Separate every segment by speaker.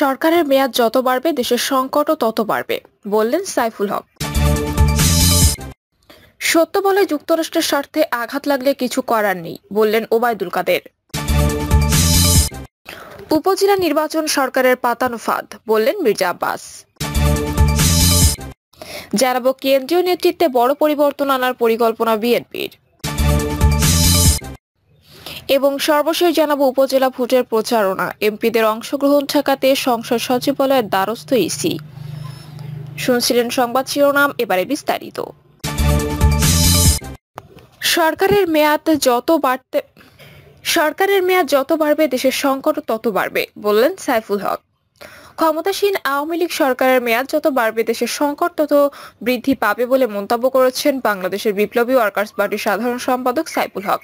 Speaker 1: সরকারের মেয়াদ যত বাড়বে দেশের সংকটও তত বাড়বে, বললেন সাইফুল হক। সত্য বলে যুক্তরাষ্ট্রের স্বার্থে আঘাত লাগলে কিছু করার নেই, বললেন ওবায়দুল কাদের। উপজেলা নির্বাচন সরকারের পাতানো ফাঁদ, বললেন মির্জা আব্বাস। জানাবো কেন্দ্রীয় নেতৃত্বে বড় পরিবর্তন আনার পরিকল্পনা বিএনপির। এবং সর্বশেষ জানাবো উপজেলা ভোটের প্রচারণা, এমপিদের অংশগ্রহণ ঠেকাতে সংসদ সচিবালয়ের দ্বারস্থ ইসি। শুনছিলেন সংবাদ শিরোনাম, এবারে বিস্তারিত। সরকারের মেয়াদ যত বাড়বে দেশের সংকট তত বাড়বে, বললেন সাইফুল হক। ক্ষমতাসীন আওয়ামী লীগ সরকারের মেয়াদ যত বাড়বে দেশের সংকট তত বৃদ্ধি পাবে বলে মন্তব্য করেছেন বাংলাদেশের বিপ্লবী ওয়ার্কার্স পার্টির সাধারণ সম্পাদক সাইফুল হক।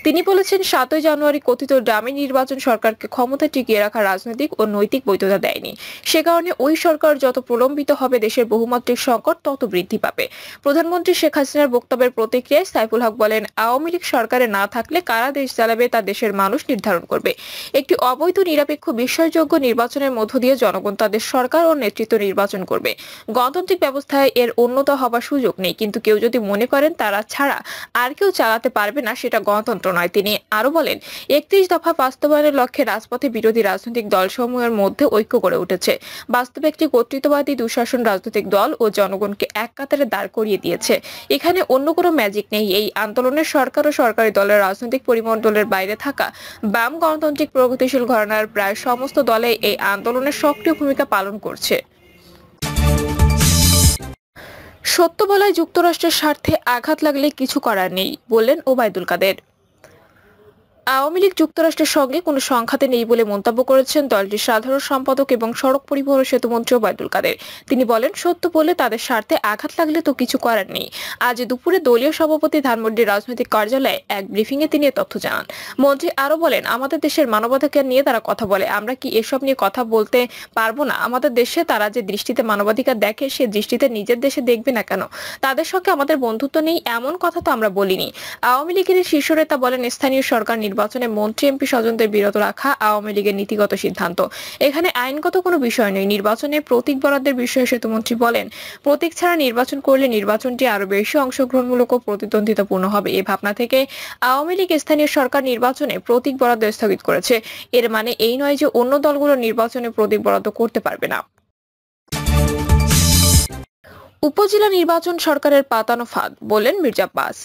Speaker 1: তিনি বলেছেন, ৭ই জানুয়ারি কথিত ডামি নির্বাচন সরকারকে ক্ষমতা টিকিয়ে রাখার রাজনৈতিক ও নৈতিক বৈধতা দেয়নি। সে কারণে ওই সরকার যত প্রলম্বিত হবে দেশের বহুমাত্রিক সংকট তত বৃদ্ধি পাবে। প্রধানমন্ত্রী শেখ হাসিনার বক্তব্যের প্রতিক্রিয়ায় সাইফুল হক বলেন, আওয়ামী লীগ সরকারে না থাকলে কারা দেশ চালাবে তা দেশের মানুষ নির্ধারণ করবে। একটি অবৈধ নিরপেক্ষ বিশ্বাসযোগ্য নির্বাচনের মধ্য দিয়ে জনগণ তাদের সরকার ও নেতৃত্ব নির্বাচন করবে। গণতান্ত্রিক ব্যবস্থায় এর উন্নত হবার সুযোগ নেই, কিন্তু কেউ যদি মনে করেন তারা ছাড়া আর কেউ চালাতে পারবে না, সেটা গণতন্ত্র নয়। তিনি আরো বলেন, ৩১ দফা বাস্তবায়নের লক্ষ্যে রাজপথে বিরোধী রাজনৈতিক দলসমূহের মধ্যে ঐক্য গড়ে উঠেছে। বাস্তবে একটি কর্তৃত্ববাদী দুঃশাসন রাজনৈতিক দল ও জনগণকে এক কাতারে দাঁড় করিয়ে দিয়েছে। এখানে অন্য কোনো ম্যাজিক নেই। এই আন্দোলনের সরকার ও সরকারি দলের রাজনৈতিক পরিমণ্ডলের বাইরে থাকা বাম গণতান্ত্রিক প্রগতিশীল ঘরানার প্রায় সমস্ত দলে এই আন্দোলনের সক্রিয় ভূমিকা পালন করছে। সত্য বলায় যুক্তরাষ্ট্রের স্বার্থে আঘাত লাগলে কিছু করার নেই, বললেন ওবায়দুল কাদের। আওয়ামী লীগ যুক্তরাষ্ট্রের সঙ্গে কোনো সংঘাতে নেই বলে মন্তব্য করেছেন দলটির সাধারণ সম্পাদক এবং সড়ক পরিবহন সেতুমন্ত্রী ওবায়দুল কাদের। তিনি বলেন, সত্য বলে তাদের স্বার্থে আঘাত লাগলে তো কিছু করার নেই। আজ দুপুরে দলীয় সভাপতি ধানমন্ডির রাজনৈতিক কার্যালয়ে এক ব্রিফিংয়ে তিনি তথ্য জানান। মন্ত্রী আরো বলেন, আমাদের দেশের মানবাধিকার নিয়ে তারা কথা বলে, আমরা কি এসব নিয়ে কথা বলতে পারবো না? আমাদের দেশে তারা যে দৃষ্টিতে মানবাধিকার দেখে সে দৃষ্টিতে নিজের দেশে দেখবে না কেন? তাদের সঙ্গে আমাদের বন্ধুত্ব নেই এমন কথা তো আমরা বলিনি। আওয়ামী লীগের শীর্ষ নেতা বলেন, স্থানীয় সরকার নির্বাচনে মন্ত্রী এমপি স্বজনদের বিরত রাখা আওয়ামী লীগের নীতিগত সিদ্ধান্ত। এখানে আইনগত কোনো বিষয় নেই। নির্বাচনে প্রতীক বরাদ্দের বিষয়ে সেতুমন্ত্রী বলেন, প্রতীক ছাড়া নির্বাচন করলে নির্বাচনটি আরো বেশি অংশগ্রহণমূলক ও প্রতিদ্বন্দ্বিতাপূর্ণ হবে। এই ভাবনা থেকে আওয়ামী লীগ স্থানীয় সরকার নির্বাচনে প্রতীক বরাদ্দ স্থগিত করেছে। এর মানে এই নয় যে অন্য দলগুলো নির্বাচনে প্রতীক বরাদ্দ করতে পারবে না। উপজেলা নির্বাচন সরকারের পাতানো ফাঁদ, বললেন মির্জা আব্বাস।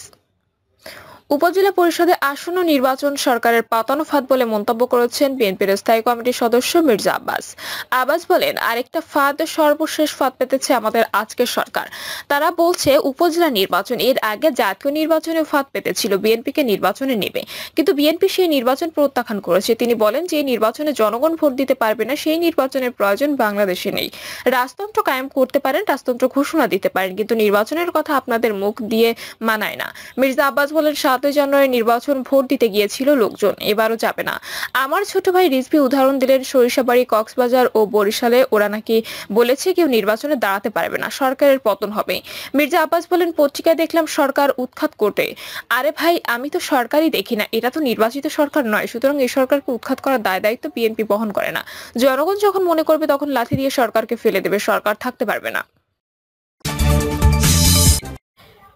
Speaker 1: উপজেলা পরিষদে আসন্ন নির্বাচন সরকারের পাতানো ফাঁদ বলে মন্তব্য করেছেন বিএনপির স্থায়ী কমিটির সদস্য মির্জা আব্বাস বলেন, আরেকটা ফাঁদ, সর্বশেষ ফাঁদ পেতেছে আমাদের আজকের সরকার। তারা বলছে উপজেলা নির্বাচন, এর আগে জাতীয় নির্বাচনে ফাঁদ পেতেছিল, বিএনপিকে নির্বাচনে নেবে, কিন্তু বিএনপি সেই নির্বাচন প্রত্যাখ্যান করেছে। তিনি বলেন, যে নির্বাচনে জনগণ ভোট দিতে পারবে না সেই নির্বাচনের প্রয়োজন বাংলাদেশে নেই। রাজতন্ত্র কায়েম করতে পারেন, রাজতন্ত্র ঘোষণা দিতে পারেন, কিন্তু নির্বাচনের কথা আপনাদের মুখ দিয়ে মানায় না। মির্জা আব্বাস বলেন, ৭ই জানুয়ারি নির্বাচন ভোট দিতে গিয়েছিল লোকজন, এবারও যাবে না। আমার ছোট ভাই রিজভী উদাহরণ দিলেন, সরিষাবাড়ি, কক্সবাজার ও বরিশালে ওরা নাকি বলেছে কেউ নির্বাচনে দাঁড়াতে পারবে না, সরকারের পতন হবে। মির্জা আব্বাস বলেন, পত্রিকায় দেখলাম সরকার উৎখাত করতে। আরে ভাই, আমি তো সরকারই দেখি না, এটা তো নির্বাচিত সরকার নয়, সুতরাং এই সরকারকে উৎখাত করার দায় দায়িত্ব বিএনপি বহন করে না। জনগণ যখন মনে করবে তখন লাথি দিয়ে সরকারকে ফেলে দেবে, সরকার থাকতে পারবে না।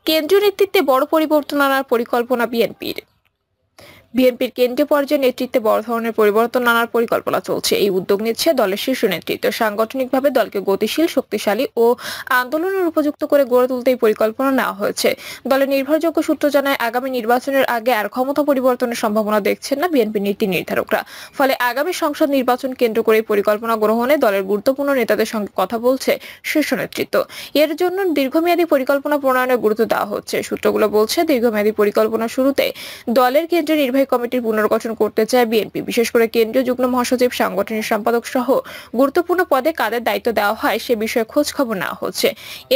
Speaker 1: কেন্দ্রীয় নেতৃত্বে বড় পরিবর্তন আনার পরিকল্পনা বিএনপির কেন্দ্রীয় পর্যায়ে নেতৃত্বে বড় ধরনের পরিবর্তন আনার পরিকল্পনা চলছে। এই উদ্যোগ নিচ্ছে দলের শীর্ষ নেতৃত্ব। সাংগঠনিকভাবে দলকে গতিশীল, শক্তিশালী ও আন্দোলনের উপযুক্ত করে গড়ে তুলতে এই পরিকল্পনা নেওয়া হয়েছে। দলের নির্ভরযোগ্য সূত্র জানায়, আগামী নির্বাচনের আগে আর ক্ষমতা পরিবর্তনের সম্ভাবনা দেখছেন না বিএনপি নীতি নির্ধারকরা। ফলে আগামী সংসদ নির্বাচন কেন্দ্র করে পরিকল্পনা গ্রহণে দলের গুরুত্বপূর্ণ নেতাদের সঙ্গে কথা বলছে শীর্ষ নেতৃত্ব। এর জন্য দীর্ঘমেয়াদী পরিকল্পনা প্রণয়নে গুরুত্ব দেওয়া হচ্ছে। সূত্রগুলো বলছে, দীর্ঘমেয়াদী পরিকল্পনা শুরুতে দলের কেন্দ্রীয় নির্বাহী কমিটির পুনর্গঠন করতে চায় বিএনপি। বিশেষ করে কেন্দ্রীয় যুগ্ম মহাসচিব, সাংগঠনিক সম্পাদক সহ গুরুত্বপূর্ণ পদে কাদের দায়িত্ব দেওয়া হয় সে বিষয়ে খোঁজ খবর নেওয়া হচ্ছে।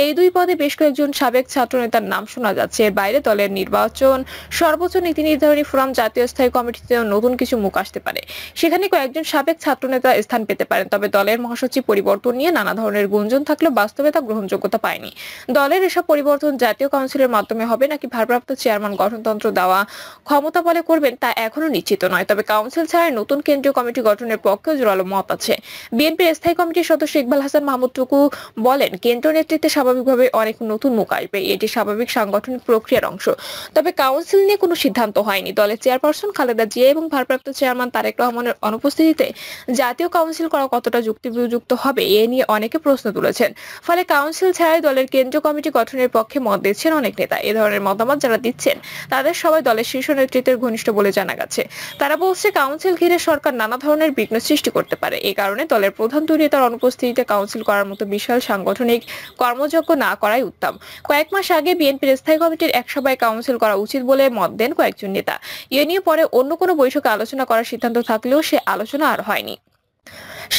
Speaker 1: এই দুই পদে বেশ কয়েকজন সাবেক ছাত্র নেতার নাম শোনা যাচ্ছে। এর বাইরে দলের নির্বাচন সর্বোচ্চ নীতি নির্ধারণী ফোরাম, জাতীয় স্থায়ী কমিটিতে নতুন কিছু মুখ আসতে পারে। সেখানে কয়েকজন সাবেক ছাত্র নেতা স্থান পেতে পারেন। তবে দলের মহাসচিব পরিবর্তন নিয়ে নানা ধরনের গুঞ্জন থাকলেও বাস্তবে তা গ্রহণযোগ্যতা পায়নি। দলের এসব পরিবর্তন জাতীয় কাউন্সিলের মাধ্যমে হবে নাকি ভারপ্রাপ্ত চেয়ারম্যান গঠনতন্ত্র দেওয়া ক্ষমতা বলে করবেন তা এখনো নিশ্চিত নয়, তবে কাউন্সিল ছাড়াই নতুন কেন্দ্রীয় কমিটি গঠনের পক্ষে জোরালো মত আছে। বিএনপির স্থায়ী কমিটির সদস্য ইকবাল হাসান মাহমুদ টুকু বলেন, কেন্দ্রীয় নেতৃত্বে স্বাভাবিকভাবে অনেক নতুন মুখ আসবে, এটি স্বাভাবিক সাংগঠনিক প্রক্রিয়ার অংশ। তবে কাউন্সিল নিয়ে কোনো সিদ্ধান্ত হয়নি। দলের চেয়ারপারসন খালেদা জিয়া এবং ভারপ্রাপ্ত চেয়ারম্যান তারেক রহমানের অনুপস্থিতিতে জাতীয় কাউন্সিল করা কতটা যুক্তিযুক্ত হবে এ নিয়ে অনেকে প্রশ্ন তুলেছেন। ফলে কাউন্সিল ছাড়াই দলের কেন্দ্রীয় কমিটি গঠনের পক্ষে মত দিচ্ছেন অনেক নেতা। এ ধরনের মতামত যারা দিচ্ছেন তাদের সবাই দলের শীর্ষ নেতৃত্বের ঘনিষ্ঠ বলে জানা গেছে। তারা বলছে, কাউন্সিল ঘিরে সরকার নানা ধরনের বিঘ্ন সৃষ্টি করতে পারে। এই কারণে দলের প্রধান দুই নেতার অনুপস্থিতিতে কাউন্সিল করার মতো বিশাল সাংগঠনিক কর্মযজ্ঞ না করাই উত্তম। কয়েক মাস আগে বিএনপির স্থায়ী কমিটির এক সভায় কাউন্সিল করা উচিত বলে মত দেন কয়েকজন নেতা। এ নিয়ে পরে অন্য কোনো বৈঠকে আলোচনা করার সিদ্ধান্ত থাকলেও সে আলোচনা আর হয়নি।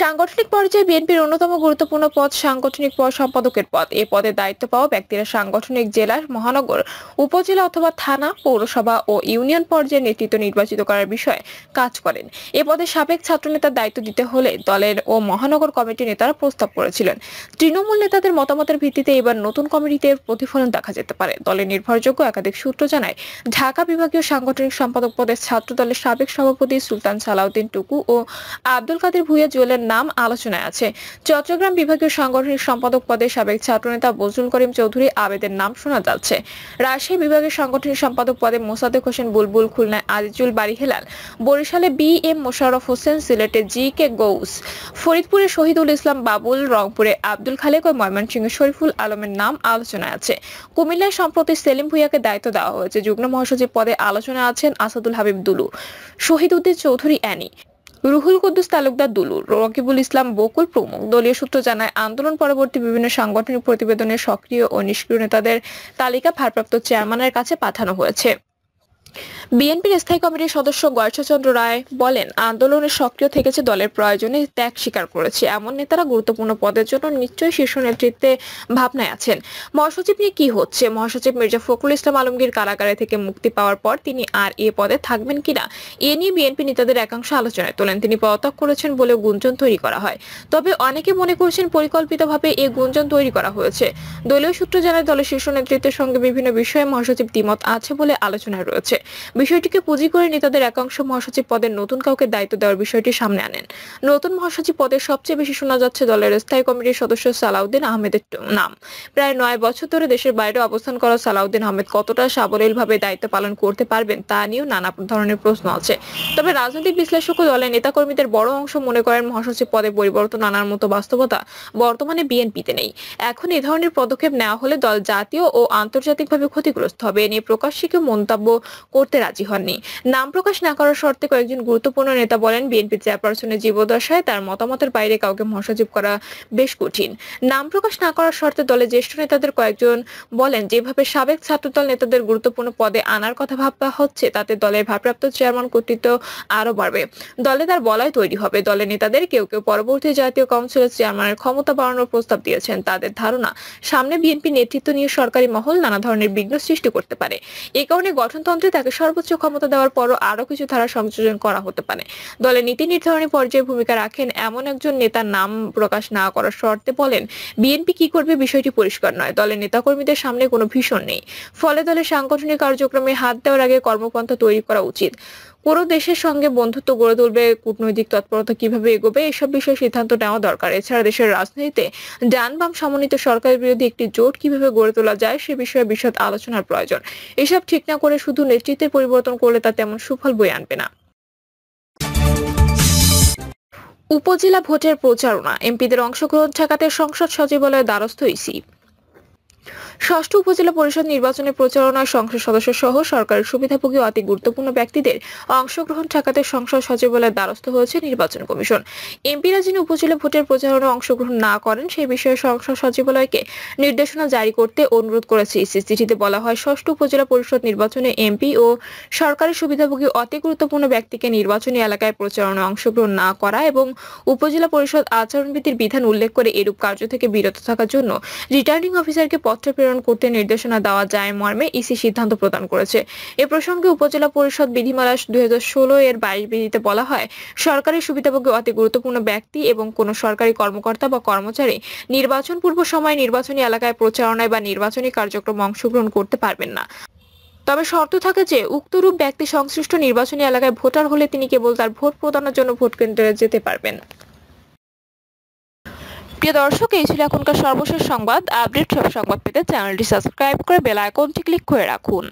Speaker 1: সাংগঠনিক পর্যায়ে বিএনপির অন্যতম গুরুত্বপূর্ণ পদ সাংগঠনিক সম্পাদকের পদ। এই পদে দায়িত্ব পাওয়া ব্যক্তিরা সাংগঠনিক জেলা, মহানগর, উপজেলা অথবা থানা, পৌরসভা ও ইউনিয়ন পর্যায়ে নেতৃত্ব নির্বাচিত করার বিষয়ে কাজ করেন। এ পদে সাবেক ছাত্রনেতার দায়িত্ব দিতে হলে দলের ও মহানগর কমিটির নেতারা প্রস্তাব করেছিলেন। তৃণমূল নেতাদের মতামতের ভিত্তিতে এবার নতুন কমিটিতে প্রতিফলন দেখা যেতে পারে। দলের নির্ভরযোগ্য একাধিক সূত্র জানায়, ঢাকা বিভাগীয় সাংগঠনিক সম্পাদক পদে ছাত্র দলের সাবেক সভাপতি সুলতান সালাউদ্দিন টুকু ও আব্দুল কাদের ভূঁইয়া জুয়েলের নাম আলোচনায় আছে। চট্টগ্রাম বিভাগীয় সাংগঠনিক সম্পাদক পদে সাবেক ছাত্রনেতা বজলুল করিম চৌধুরী আবেদের নাম শোনা যাচ্ছে। রাজশাহী বিভাগের সাংগঠনিক সম্পাদক পদে মোসাদ্দেক হোসেন বুলবুল, খুলনায় আজিজুল বারী হেলাল, বরিশালে বি এম মোশাররফ হোসেন, সিলেটে জি কে গৌস, ফরিদপুরে শহীদুল ইসলাম বাবুল, রংপুরে আব্দুল খালেক ও ময়মনসিংহে শরীফুল আলমের নাম আলোচনায় আছে। কুমিল্লায় সম্প্রতি সেলিম ভূঁইয়াকে দায়িত্ব দেওয়া হয়েছে। যুগ্ম মহাসচিব পদে আলোচনায় আছেন আসাদুল হাবিব দুলু, শহীদ উদ্দিন চৌধুরী অ্যানি, রুহুল কুদ্দুস তালুকদার দুলু, রকিবুল ইসলাম বকুল প্রমুখ। দলীয় সূত্র জানায়, আন্দোলন পরবর্তী বিভিন্ন সাংগঠনিক প্রতিবেদনে সক্রিয় ও নিষ্ক্রিয় নেতাদের তালিকা ভারপ্রাপ্ত চেয়ারম্যানের কাছে পাঠানো হয়েছে। বিএনপির স্থায়ী কমিটির সদস্য গয়েশ্বরচন্দ্র রায় বলেন, আন্দোলনে সক্রিয় থেকেছে, দলের প্রয়োজনে ত্যাগ স্বীকার করেছে এমন নেতারা গুরুত্বপূর্ণ পদের জন্য নিশ্চয়ই শীর্ষ নেতৃত্বে ভাবনায় আছেন। মহাসচিব নিয়ে কি হচ্ছে? মহাসচিব মির্জা ফখরুল ইসলাম আলমগীর কারাগারে থেকে মুক্তি পাওয়ার পর তিনি আর এ পদে থাকবেন কিনা এ নিয়ে বিএনপি নেতাদের একাংশ আলোচনায় তোলেন। তিনি পদত্যাগ করেছেন বলে গুঞ্জন তৈরি করা হয়। তবে অনেকে মনে করছেন পরিকল্পিতভাবে এই গুঞ্জন তৈরি করা হয়েছে। দলীয় সূত্র জানায়, দলের শীর্ষ নেতৃত্বের সঙ্গে বিভিন্ন বিষয়ে মহাসচিব দ্বিমত আছে বলে আলোচনায় রয়েছে। বিষয়টিকে পুঁজি করে নেতাদের একাংশ মহাসচিব পদের নতুন কাউকে দায়িত্ব দেওয়ার বিষয়টি সামনে আনেন। নতুন মহাসচিব পদের সবচেয়ে বেশি শোনা যাচ্ছে দলের স্থায়ী কমিটির সদস্য সালাউদ্দিন আহমেদের নাম। প্রায় 9 বছর ধরে দেশের বাইরে অবস্থান করা সালাউদ্দিন আহমেদ কতটা সাবলীলভাবে দায়িত্ব পালন করতে পারবেন তা নিয়েও নানা ধরনের প্রশ্ন আছে। তবে রাজনৈতিক বিশ্লেষক ও দলের নেতাকর্মীদের বড় অংশ মনে করেন, মহাসচিব পদে পরিবর্তন আনার মতো বাস্তবতা বর্তমানে বিএনপিতে নেই। এখন এ ধরনের পদক্ষেপ নেওয়া হলে দল জাতীয় ও আন্তর্জাতিকভাবে ক্ষতিগ্রস্ত হবে। এ নিয়ে প্রকাশ্যে কেউ মন্তব্য করতে রাজি হননি। নাম প্রকাশ না করার শর্তে কয়েকজন গুরুত্বপূর্ণ নেতা বলেন, বিএনপি চেয়ারপারসনের জীবদ্দশায় তার মতামতের বাইরে কাউকে মহাসচিব করা বেশ কঠিন। নাম প্রকাশ না করার শর্তে দলের জ্যেষ্ঠ নেতাদের কয়েকজন বলেন, যেভাবে সাবেক ছাত্রদল নেতাদের গুরুত্বপূর্ণ পদে আনার কথা ভাবা হচ্ছে তাতে দলের ভারপ্রাপ্ত চেয়ারম্যান কর্তৃত্ব আরো বাড়বে। দলে তার বলয় তৈরি হবে। দলের নেতাদের কেউ কেউ পরবর্তী জাতীয় কাউন্সিলের চেয়ারম্যানের ক্ষমতা বাড়ানোর প্রস্তাব দিয়েছেন। তাদের ধারণা, সামনে বিএনপি নেতৃত্ব নিয়ে সরকারি মহল নানা ধরনের বিঘ্ন সৃষ্টি করতে পারে। এই কারণে গঠনতন্ত্রে তাকে সর্বোচ্চ ক্ষমতা দেওয়ার পরও আরো কিছু ধারা সংযোজন করা হতে পারে। দলের নীতি নির্ধারণী পর্যায়ে ভূমিকা রাখেন এমন একজন নেতার নাম প্রকাশ না করার শর্তে বলেন, বিএনপি কি করবে বিষয়টি পরিষ্কার নয়। দলের নেতাকর্মীদের সামনে কোনো ভীষণ নেই। ফলে দলের সাংগঠনিক কার্যক্রমে হাত দেওয়ার আগে কর্মপন্থা তৈরি করা উচিত। পুরো দেশের সঙ্গে বন্ধুত্ব গড়ে তুলবে, কূটনৈতিক তৎপরতা কিভাবে এগোবে এসব বিষয়ে সিদ্ধান্ত নেওয়া দরকার। এছাড়া দেশের রাজনীতিতে ডান বাম সমন্বিত সরকারের বিরোধী একটি জোট কিভাবে গড়ে তোলা যায় সে বিষয়ে বিশদ আলোচনার প্রয়োজন। এসব ঠিক না করে শুধু নেতৃত্বের পরিবর্তন করলে তা তেমন সুফল বয়ে আনবে না। উপজেলা ভোটের প্রচারণা, এমপিদের অংশগ্রহণ ঠেকাতে সংসদ সচিবালয়ের দ্বারস্থ ইসি। ষষ্ঠ উপজেলা পরিষদ নির্বাচনের প্রচারণায় সংসদ সদস্য সহ সরকারের সুবিধাভোগী অতি গুরুত্বপূর্ণ ব্যক্তিদের অংশগ্রহণ ঠেকাতে সংসদ সচিবালয়ের দ্বারস্থ হয়েছে নির্বাচন কমিশন। এমপিরা যিনি উপজেলা ভোটের প্রচারণায় অংশগ্রহণ না করেন সেই বিষয়ে সংসদ সচিবালয়কে নির্দেশনা জারি করতে অনুরোধ করেছে ইসি। চিঠিতে বলা হয়, ষষ্ঠ উপজেলা পরিষদ নির্বাচনে এমপি ও সরকারের সুবিধাভোগী অতি গুরুত্বপূর্ণ ব্যক্তিকে নির্বাচনী এলাকায় প্রচারণায় অংশগ্রহণ না করা এবং উপজেলা পরিষদ আচরণবিধির বিধান উল্লেখ করে এরূপ কার্য থেকে বিরত থাকার জন্য রিটার্নিং অফিসারকে পত্র প্রেরণ করতে নির্দেশনা দেওয়া যায় মর্মে ইসি সিদ্ধান্ত প্রদান করেছে। এ প্রসঙ্গে উপজেলা পরিষদ বিধিমালা 2016 এর 22 বিধিতে বলা হয়, সরকারি সুবিধাভোগী অতি গুরুত্বপূর্ণ ব্যক্তি এবং কোন সরকারি কর্মকর্তা বা কর্মচারী নির্বাচন পূর্ব সময়ে নির্বাচনী এলাকায় প্রচারণায় বা নির্বাচনী কার্যক্রমে অংশগ্রহণ করতে পারবেন না। তবে শর্ত থাকে যে উক্তরূপ ব্যক্তি সংশ্লিষ্ট নির্বাচনী এলাকায় ভোটার হলে তিনি কেবল তার ভোট প্রদানের জন্য ভোট কেন্দ্রে যেতে পারবেন। প্রিয় দর্শক, এই ছিল এখনকার সর্বশেষ সংবাদ। আপডেট সব সংবাদ পেতে চ্যানেলটি সাবস্ক্রাইব করে বেল আইকনটি ক্লিক করে রাখুন।